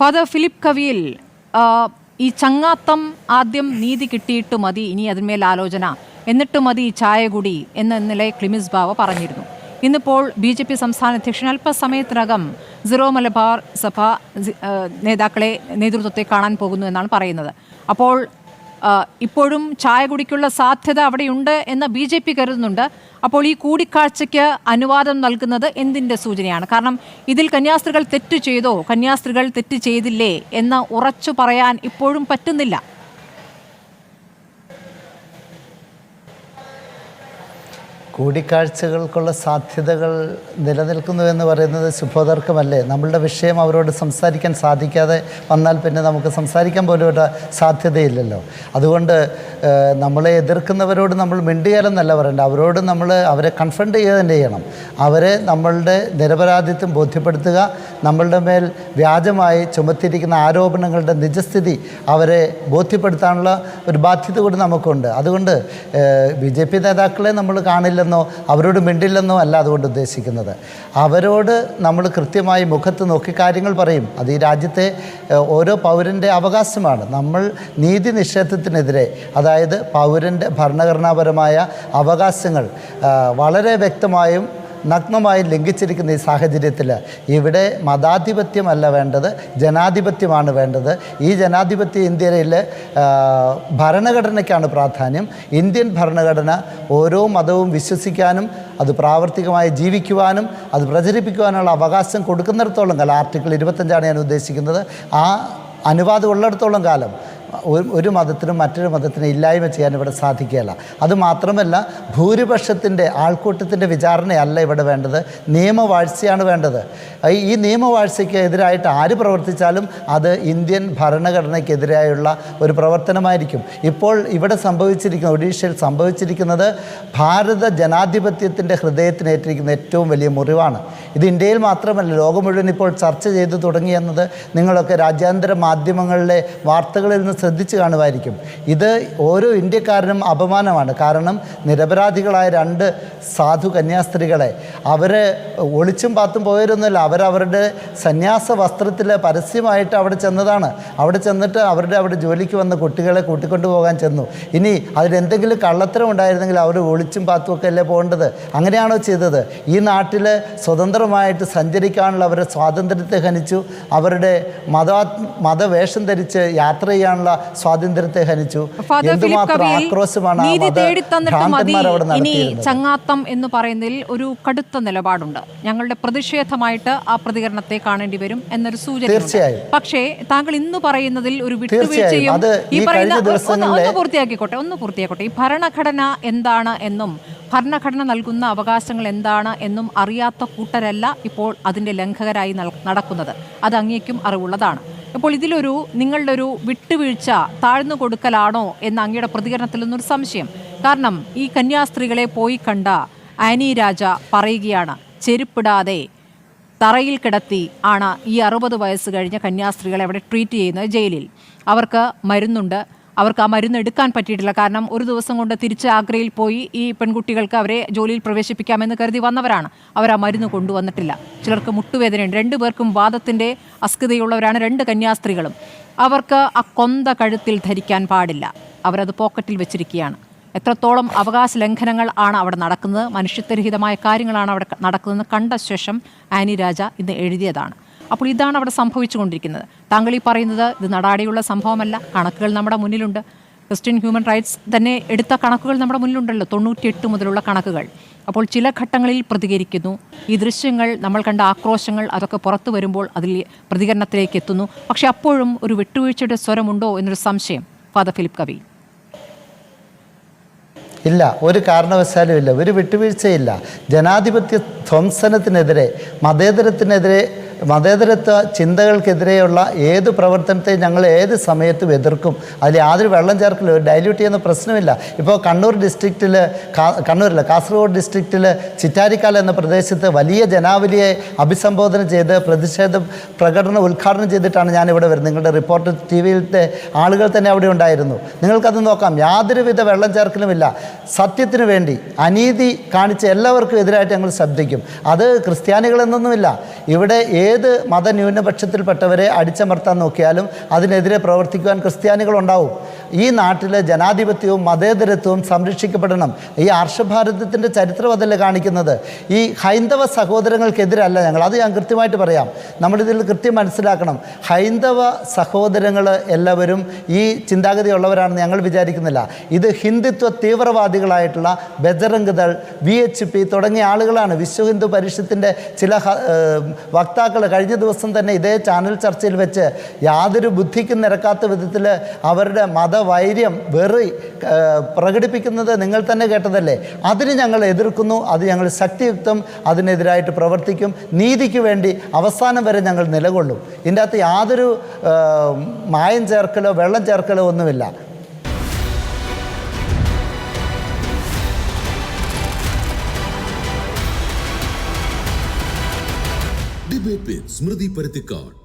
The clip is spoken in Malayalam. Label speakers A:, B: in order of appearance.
A: ഫാദർ ഫിലിപ്പ് കവിയിൽ ഈ ചങ്ങാത്തം ആദ്യം നീതി കിട്ടിയിട്ട് മതി ഇനി അതിന്മേൽ ആലോചന, എന്നിട്ട് മതി ചായ കുടി എന്ന ഇന്നലെ ക്ലിമിസ് ബാവ പറഞ്ഞിരുന്നു. ഇന്നിപ്പോൾ BJP സംസ്ഥാന അധ്യക്ഷൻ അല്പസമയത്തിനകം സിറോ മലബാർ സഭ നേതാക്കളെ നേതൃത്വത്തെ കാണാൻ പോകുന്നു എന്നാണ് പറയുന്നത്. അപ്പോൾ ഇപ്പോഴും ചായ കുടിക്കുള്ള സാധ്യത അവിടെയുണ്ട് എന്ന് BJP കരുതുന്നുണ്ട്. അപ്പോൾ ഈ കൂടിക്കാഴ്ചയ്ക്ക് അനുവാദം നൽകുന്നത് എന്തിൻ്റെ സൂചനയാണ്? കാരണം ഇതിൽ കന്യാസ്ത്രീകൾ തെറ്റ് ചെയ്തോ കന്യാസ്ത്രീകൾ തെറ്റ് ചെയ്തില്ലേ എന്ന് ഉറച്ചു പറയാൻ ഇപ്പോഴും പറ്റുന്നില്ല.
B: കൂടിക്കാഴ്ചകൾക്കുള്ള സാധ്യതകൾ നിലനിൽക്കുന്നു എന്ന് പറയുന്നത് ശുഭോദർക്കമല്ലേ? നമ്മളുടെ വിഷയം അവരോട് സംസാരിക്കാൻ സാധിക്കാതെ വന്നാൽ പിന്നെ നമുക്ക് സംസാരിക്കാൻ പോലും ഒരു സാധ്യതയില്ലല്ലോ. അതുകൊണ്ട് നമ്മളെ എതിർക്കുന്നവരോട് നമ്മൾ മിണ്ടുകയെന്നല്ല പറയേണ്ടത്, അവരോട് അവരെ കൺഫ്രണ്ട് ചെയ്യുക തന്നെ ചെയ്യണം. അവരെ നമ്മളുടെ നിരപരാധിത്വം ബോധ്യപ്പെടുത്തുക, നമ്മളുടെ മേൽ വ്യാജമായി ചുമത്തിയിരിക്കുന്ന ആരോപണങ്ങളുടെ നിജസ്ഥിതി അവരെ ബോധ്യപ്പെടുത്താനുള്ള ഒരു ബാധ്യത കൂടി നമുക്കുണ്ട്. അതുകൊണ്ട് BJP നേതാക്കളെ നമ്മൾ കാണില്ല, അവരോട് മിണ്ടില്ലെന്നോ അല്ല അതുകൊണ്ട് ഉദ്ദേശിക്കുന്നത്. അവരോട് നമ്മൾ കൃത്യമായി മുഖത്ത് നോക്കി കാര്യങ്ങൾ പറയും. അത് ഈ രാജ്യത്തെ ഓരോ പൗരൻ്റെ അവകാശമാണ്. നമ്മൾ നീതി നിഷേധത്തിനെതിരെ, അതായത് പൗരൻ്റെ ഭരണഘടനാപരമായ അവകാശങ്ങൾ വളരെ വ്യക്തമായും നഗ്നമായി ലംഘിച്ചിരിക്കുന്ന ഈ സാഹചര്യത്തിൽ ഇവിടെ മതാധിപത്യമല്ല വേണ്ടത്, ജനാധിപത്യമാണ് വേണ്ടത്. ഈ ജനാധിപത്യ ഇന്ത്യയിൽ ഭരണഘടനയ്ക്കാണ് പ്രാധാന്യം. ഇന്ത്യൻ ഭരണഘടന ഓരോ മതവും വിശ്വസിക്കാനും അത് പ്രാവർത്തികമായി ജീവിക്കുവാനും അത് പ്രചരിപ്പിക്കുവാനുള്ള അവകാശം കൊടുക്കുന്നിടത്തോളം കാലം, ആർട്ടിക്കിൾ 25 ഞാൻ ഉദ്ദേശിക്കുന്നത്, ആ അനുവാദം ഉള്ളിടത്തോളം കാലം ഒരു മതത്തിനും മറ്റൊരു മതത്തിനും ഇല്ലായ്മ ചെയ്യാൻ ഇവിടെ സാധിക്കുകയില്ല. അതുമാത്രമല്ല, ഭൂരിപക്ഷത്തിൻ്റെ ആൾക്കൂട്ടത്തിൻ്റെ വിചാരണയല്ല ഇവിടെ വേണ്ടത്, നിയമവാഴ്ചയാണ് വേണ്ടത്. ഈ നിയമവാഴ്ചയ്ക്ക് എതിരായിട്ട് ആര് പ്രവർത്തിച്ചാലും അത് ഇന്ത്യൻ ഭരണഘടനയ്ക്കെതിരായുള്ള ഒരു പ്രവർത്തനമായിരിക്കും. ഇപ്പോൾ ഇവിടെ ഒഡീഷയിൽ സംഭവിച്ചിരിക്കുന്നത് ഭാരത ജനാധിപത്യത്തിൻ്റെ ഹൃദയത്തിനേറ്റിരിക്കുന്ന ഏറ്റവും വലിയ മുറിവാണ്. ഇത് ഇന്ത്യയിൽ മാത്രമല്ല, ലോകം മുഴുവൻ ഇപ്പോൾ ചർച്ച ചെയ്തു തുടങ്ങിയെന്നത് നിങ്ങളൊക്കെ രാജ്യാന്തര മാധ്യമങ്ങളിലെ വാർത്തകളിൽ നിന്ന് ശ്രദ്ധിച്ചു കാണുമായിരിക്കും. ഇത് ഓരോ ഇന്ത്യക്കാരനും അപമാനമാണ്. കാരണം നിരപരാധികളായ 2 സാധു കന്യാസ്ത്രീകളെ അവരെ ഒളിച്ചും പാത്തും പോയിരുന്നില്ല. അവരവരുടെ സന്യാസ വസ്ത്രത്തിൽ പരസ്യമായിട്ട് അവിടെ ചെന്നതാണ്. അവിടെ ചെന്നിട്ട് അവിടെ ജോലിക്ക് വന്ന കുട്ടികളെ കൂട്ടിക്കൊണ്ടു പോകാൻ ചെന്നു. ഇനി അതിലെന്തെങ്കിലും കള്ളത്തരം ഉണ്ടായിരുന്നെങ്കിൽ അവർ ഒളിച്ചും പാത്തുമൊക്കെ അല്ലേ പോകേണ്ടത്? അങ്ങനെയാണോ ചെയ്തത്? ഈ നാട്ടിൽ സ്വതന്ത്രമായിട്ട് സഞ്ചരിക്കാനുള്ള അവരുടെ സ്വാതന്ത്ര്യത്തെ ഹനിച്ചു. അവരുടെ മതവേഷം ധരിച്ച് യാത്ര ചെയ്യാനുള്ള സ്വാതന്ത്ര്യത്തെ ഹനിച്ചു. എന്തുമാത്രം ആക്രോശമാണ്
A: ഇനി ചങ്ങാത്തം എന്ന് പറയുന്നതിൽ ഒരു കടുത്ത നിലപാടുണ്ട്. ഞങ്ങളുടെ പ്രതിഷേധമായിട്ട് ആ പ്രതികരണത്തെ കാണേണ്ടി വരും എന്നൊരു സൂചന.
B: തീർച്ചയായും.
A: പക്ഷേ താങ്കൾ ഇന്ന് പറയുന്നതിൽ ഒരു വിട്ടുവീഴ്ചയും ഈ പറയുന്ന ഒന്ന് പൂർത്തിയാക്കട്ടെ. ഈ ഭരണഘടന എന്താണ് എന്നും ഭരണഘടന നൽകുന്ന അവകാശങ്ങൾ എന്താണ് എന്നും അറിയാത്ത കൂട്ടരല്ല ഇപ്പോൾ അതിൻ്റെ ലംഘകരായി നടക്കുന്നത്. അത് അങ്ങേക്കും അറിവുള്ളതാണ്. അപ്പോൾ നിങ്ങളുടെ ഒരു വിട്ടുവീഴ്ച താഴ്ന്നു കൊടുക്കലാണോ എന്ന അങ്ങയുടെ പ്രതികരണത്തിൽ നിന്നൊരു സംശയം. കാരണം ഈ കന്യാസ്ത്രീകളെ പോയി കണ്ട ആനി രാജ പറയുകയാണ്, ചെരുപ്പിടാതെ തറയിൽ കിടത്തി ആണ് ഈ 60 വയസ്സ് കഴിഞ്ഞ കന്യാസ്ത്രീകളെ അവിടെ ട്രീറ്റ് ചെയ്യുന്നത് ജയിലിൽ. അവർക്ക് മരുന്നുണ്ട്, അവർക്ക് ആ മരുന്ന് എടുക്കാൻ പറ്റിയിട്ടില്ല. കാരണം ഒരു ദിവസം കൊണ്ട് തിരിച്ച് ആഗ്രയിൽ പോയി ഈ പെൺകുട്ടികൾക്ക് അവരെ ജോലിയിൽ പ്രവേശിപ്പിക്കാമെന്ന് കരുതി വന്നവരാണ്. അവർ ആ മരുന്ന് കൊണ്ടുവന്നിട്ടില്ല. ചിലർക്ക് മുട്ടുവേദനയുണ്ട്. 2 പേർക്കും വാദത്തിൻ്റെ അസ്കിതയുള്ളവരാണ് 2 കന്യാസ്ത്രീകളും. അവർക്ക് ആ കൊന്ത കഴുത്തിൽ ധരിക്കാൻ പാടില്ല. അവരത് പോക്കറ്റിൽ വെച്ചിരിക്കുകയാണ്. എത്രത്തോളം അവകാശ ലംഘനങ്ങൾ ആണ് അവിടെ നടക്കുന്നത്, മനുഷ്യത്വരഹിതമായ കാര്യങ്ങളാണ് അവിടെ നടക്കുന്നതെന്ന് കണ്ട ശേഷം ആനി രാജ ഇന്ന് എഴുതിയതാണ്. അപ്പോൾ ഇതാണ് അവിടെ സംഭവിച്ചുകൊണ്ടിരിക്കുന്നത്. താങ്കൾ ഈ പറയുന്നത് ഇത് നടാടെയുള്ള സംഭവമല്ല, കണക്കുകൾ നമ്മുടെ മുന്നിലുണ്ട്. ക്രിസ്ത്യൻ ഹ്യൂമൻ റൈറ്റ്സ് തന്നെ എടുത്ത കണക്കുകൾ നമ്മുടെ മുന്നിലുണ്ടല്ലോ, 98 മുതലുള്ള കണക്കുകൾ. അപ്പോൾ ചില ഘട്ടങ്ങളിൽ പ്രതികരിക്കുന്നു. ഈ ദൃശ്യങ്ങൾ, നമ്മൾ കണ്ട ആക്രോശങ്ങൾ, അതൊക്കെ പുറത്തു വരുമ്പോൾ അതിൽ പ്രതികരണത്തിലേക്ക് എത്തുന്നു. പക്ഷെ അപ്പോഴും ഒരു വിട്ടുവീഴ്ചയുടെ സ്വരമുണ്ടോ എന്നൊരു സംശയം ഫാദർ ഫിലിപ്പ് കവി.
B: ഇല്ല, ഒരു കാരണവശാലും ഇല്ല, ഒരു വിട്ടുവീഴ്ചയില്ല. ജനാധിപത്യ ധ്വംസനത്തിനെതിരെ, മതേതരത്വ ചിന്തകൾക്കെതിരെയുള്ള ഏത് പ്രവർത്തനത്തെയും ഞങ്ങൾ ഏത് സമയത്തും എതിർക്കും. അതിൽ യാതൊരു വെള്ളം ചേർക്കലോ ഡൈല്യൂട്ട് ചെയ്യുന്ന പ്രശ്നമില്ല. ഇപ്പോൾ കാസർഗോഡ് ഡിസ്ട്രിക്റ്റിൽ ചിറ്റാരിക്കാല എന്ന പ്രദേശത്ത് വലിയ ജനാവലിയെ അഭിസംബോധന ചെയ്ത് പ്രതിഷേധ പ്രകടനം ഉദ്ഘാടനം ചെയ്തിട്ടാണ് ഞാനിവിടെ വരുന്നത്. നിങ്ങളുടെ റിപ്പോർട്ടർ TVയിലത്തെ ആളുകൾ തന്നെ അവിടെ ഉണ്ടായിരുന്നു. നിങ്ങൾക്കത് നോക്കാം. യാതൊരുവിധ വെള്ളം ചേർക്കലുമില്ല. സത്യത്തിന് വേണ്ടി അനീതി കാണിച്ച എല്ലാവർക്കും എതിരായിട്ട് ഞങ്ങൾ ശബ്ദിക്കും. അത് ക്രിസ്ത്യാനികളെന്നൊന്നുമില്ല. ഇവിടെ ഏത് മതന്യൂനപക്ഷത്തിൽപ്പെട്ടവരെ അടിച്ചമർത്താൻ നോക്കിയാലും അതിനെതിരെ പ്രവർത്തിക്കുവാൻ ക്രിസ്ത്യാനികളുണ്ടാവും. ഈ നാട്ടിലെ ജനാധിപത്യവും മതേതരത്വവും സംരക്ഷിക്കപ്പെടണം. ഈ ആർഷഭാരതത്തിൻ്റെ ചരിത്രം അതല്ലേ കാണിക്കുന്നത്. ഈ ഹൈന്ദവ സഹോദരങ്ങൾക്കെതിരല്ല ഞങ്ങൾ, അത് ഞാൻ കൃത്യമായിട്ട് പറയാം. നമ്മളിതിൽ കൃത്യം മനസ്സിലാക്കണം. ഹൈന്ദവ സഹോദരങ്ങൾ എല്ലാവരും ഈ ചിന്താഗതിയുള്ളവരാണെന്ന് ഞങ്ങൾ വിചാരിക്കുന്നില്ല. ഇത് ഹിന്ദുത്വ തീവ്രവാദികളായിട്ടുള്ള ബജറംഗ് ദൾ, VHP തുടങ്ങിയ ആളുകളാണ്. വിശ്വ ഹിന്ദു പരിഷത്തിൻ്റെ ചില വക്താക്കൾ കഴിഞ്ഞ ദിവസം തന്നെ ഇതേ ചാനൽ ചർച്ചയിൽ വെച്ച് യാതൊരു ബുദ്ധിക്കും നിരക്കാത്ത വിധത്തിൽ അവരുടെ മതവൈര്യം വെറി പ്രകടിപ്പിക്കുന്നത് നിങ്ങൾ തന്നെ കേട്ടതല്ലേ. അതിന് ഞങ്ങൾ എതിർക്കുന്നു. അത് ഞങ്ങൾ ശക്തിയുക്തം അതിനെതിരായിട്ട് പ്രവർത്തിക്കും. നീതിക്ക് വേണ്ടി അവസാനം വരെ ഞങ്ങൾ നിലകൊള്ളും. ഇതിൻ്റെ അകത്ത് യാതൊരു മായം ചേർക്കലോ വെള്ളം ചേർക്കലോ ഒന്നുമില്ല.
C: ഡിബേറ്റ് വിത്ത് സ്മൃതി പരുത്തിക്കാട്.